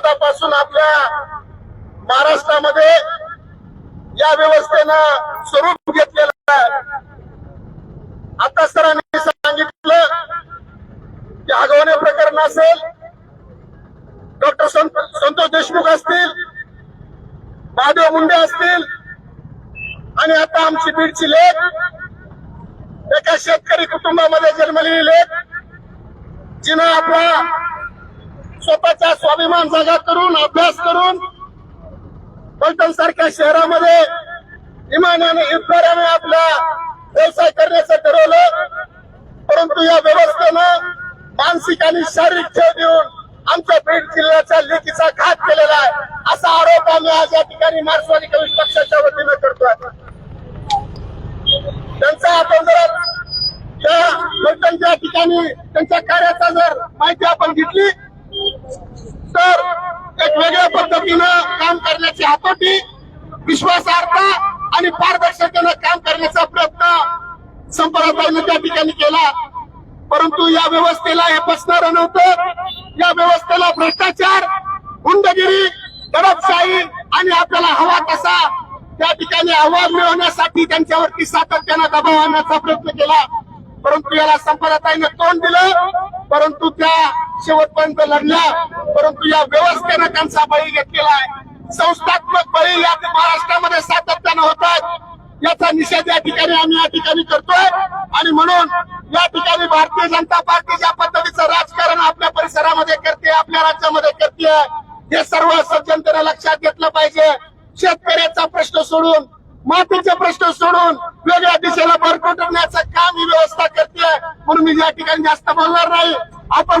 दशकापासून आपल्या महाराष्ट्रामध्ये या व्यवस्थेनं स्वरूप घेतलेलं आहे। आता सरांनी सांगितलं की आगवणे प्रकरण असेल, डॉक्टर संतोष देशमुख असतील, महादेव मुंडे असतील, आणि आता आमची बीडची लेक, एका शेतकरी कुटुंबामध्ये जन्मलेली लेक, जिनं आपला स्वतःचा स्वाभिमान जागा करून अभ्यास करून पलटण सारख्या शहरामध्ये इमानाने इतराने आपला व्यवसाय करण्याचं ठरवलं, परंतु या व्यवस्थेनं मानसिक आणि शारीरिक छळ देऊन आमच्या बीड जिल्ह्याच्या लेकीचा घात केलेला आहे, असा आरोप आम्ही आज या ठिकाणी मार्क्सवादी कम्युनिस्ट पक्षाच्या वतीनं करतोय। त्यांचा आपण जर त्या पलटणच्या ठिकाणी त्यांच्या कार्याचा जर माहिती आपण घेतली तर एक वेगळ्या पद्धतीनं काम करण्याची हातोटी, विश्वासार्हता आणि पारदर्शकतेनं काम करण्याचा प्रयत्न संपदाताईंनी त्या ठिकाणी केला, परंतु या व्यवस्थेला हे पसणारं नव्हतं। या व्यवस्थेला भ्रष्टाचार, गुंडगिरी, दडपशाही आणि आपल्याला हवा तसा त्या ठिकाणी आवाज मिळवण्यासाठी त्यांच्यावरती सातत्यानं दबाव आणण्याचा प्रयत्न केला, परंतु याला संपदाताईंनी तोंड दिलं, परंतु त्या शेवटपर्यंत लढल्या, परंतु या व्यवस्थेनं त्यांचा बळी घेतलेला आहे। संस्थात्मक बळी या महाराष्ट्रामध्ये सातत्यानं होतात, याचा निषेध या ठिकाणी आम्ही या ठिकाणी करतोय। आणि म्हणून या ठिकाणी भारतीय जनता पार्टी ज्या पद्धतीचं राजकारण आपल्या परिसरामध्ये करते, आपल्या राज्यामध्ये करते, हे सर्व सज्जनतेने लक्षात घेतलं पाहिजे। शेतकऱ्याचा प्रश्न सोडून, मातीचे प्रश्न सोडून वेगळ्या दिशेला भरकटवण्याचं काम ही व्यवस्था करते, म्हणून मी या ठिकाणी जास्त बोलणार नाही। आपण